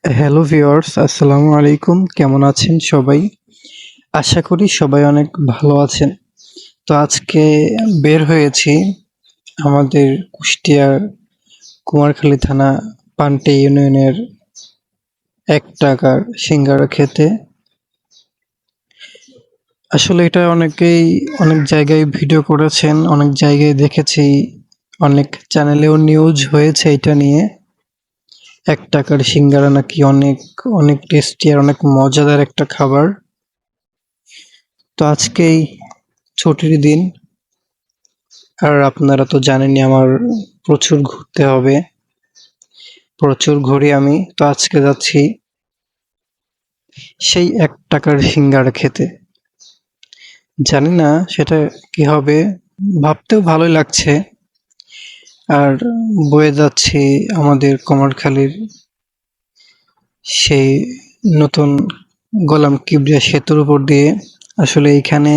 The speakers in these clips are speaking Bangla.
হ্যালো ভিউয়ার্স, আসসালামু আলাইকুম। কেমন আছেন সবাই? আশা করি সবাই অনেক ভালো আছেন। তো আজকে বের হয়েছি আমাদের কুষ্টিয়ার কুমারখালী থানা পান্টে ইউনিয়নের ৳১ সিঙ্গারা খেতে। আসলে এটা অনেকেই অনেক জায়গায় ভিডিও করেছেন, অনেক জায়গায় দেখেছি, অনেক চ্যানেলেও নিউজ হয়েছে এটা নিয়ে। ৳১ সিঙ্গারা নাকি অনেক অনেক টেস্টি আর অনেক মজাদার একটা খাবার। তো আজকেই ছুটির দিন, আর আপনারা তো জানেনই আমার প্রচুর ঘুরতে হবে, প্রচুর ঘুরি আমি। তো আজকে যাচ্ছি সেই ৳১ সিঙ্গারা খেতে। জানি না সেটা কি হবে, ভাবতেও ভালোই লাগছে। আর বয়ে যাচ্ছি আমাদের কুমারখালীর সেই নতুন গোলাম কিবরিয়া সেতুর উপর দিয়ে। আসলে এইখানে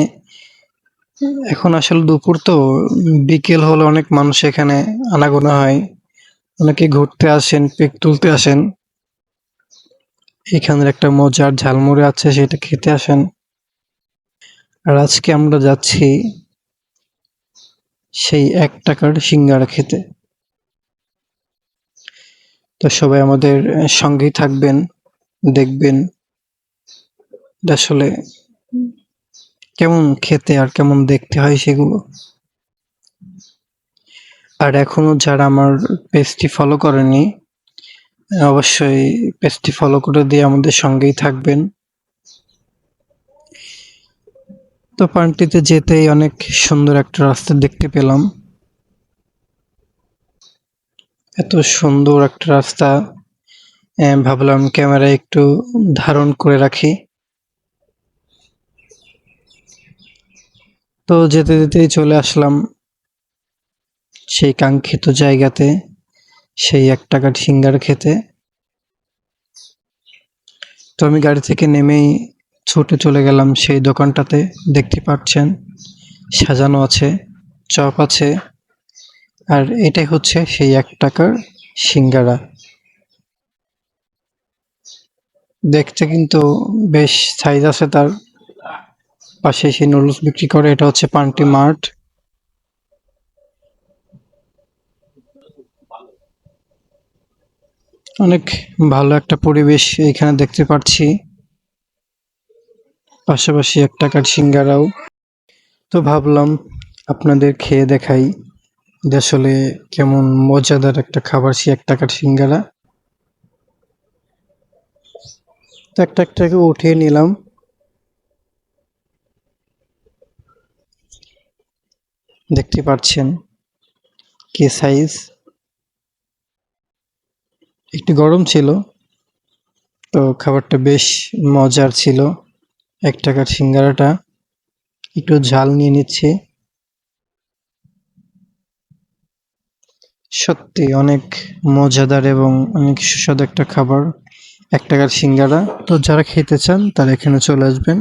এখন আসলে দুপুর তো, বিকেল হলে অনেক মানুষ এখানে আনাগোনা হয়। অনেকে ঘুরতে আসেন, পিক তুলতে আসেন। এখানের একটা মজার ঝালমুড়ি আছে, সেটা খেতে আসেন। আর আজকে আমরা যাচ্ছি সেই ৳১ সিঙ্গারা খেতে। তো সবাই আমাদের সঙ্গেই থাকবেন, দেখবেন আসলে কেমন খেতে আর কেমন দেখতে হয় সেগুলো। আর এখনো যারা আমার পেজটি ফলো করেনি, অবশ্যই পেজটি ফলো করে দিয়ে আমাদের সঙ্গেই থাকবেন। তো পার্কটিতে যেতেই অনেক সুন্দর একটা রাস্তা দেখতে পেলাম। এত সুন্দর একটা রাস্তা, ভাবলাম ক্যামেরায় একটু ধারণ করে রাখি। তো যেতে যেতেই চলে আসলাম সেই কাঙ্ক্ষিত জায়গাতে, সেই ৳১ সিঙ্গারা খেতে। তো আমি গাড়ি থেকে নেমেই ছুটে চলে গেলাম সেই দোকানটাতে। দেখতে পাচ্ছেন সাজানো আছে, চপ আছে, আর এটাই হচ্ছে সেই ৳১ সিঙ্গারা। দেখতে কিন্তু বেশ সাইজ আছে তার। পাশে সেই নুডলস বিক্রি করে, এটা হচ্ছে পান্টি মার্ট। অনেক ভালো একটা পরিবেশ এইখানে দেখতে পাচ্ছি, পাশাপাশি ৳১ সিঙ্গারাও। তো ভাবলাম আপনাদের খেয়ে দেখাই যে আসলে কেমন মজাদার একটা খাবার সেই ৳১ সিঙ্গারা। তো একটা করে উঠিয়ে নিলাম। দেখতে পাচ্ছেন কি সাইজ। একটু গরম ছিল, তো খাবারটা বেশ মজার ছিল। ৳১ সিঙ্গারাটা একটু ঝাল নিয়ে নিচ্ছি। সত্যি অনেক মজাদার এবং অনেক সুস্বাদু একটা খাবার ৳১ সিঙ্গারা। তো যারা খেতে চান তারা এখানে চলে আসবেন।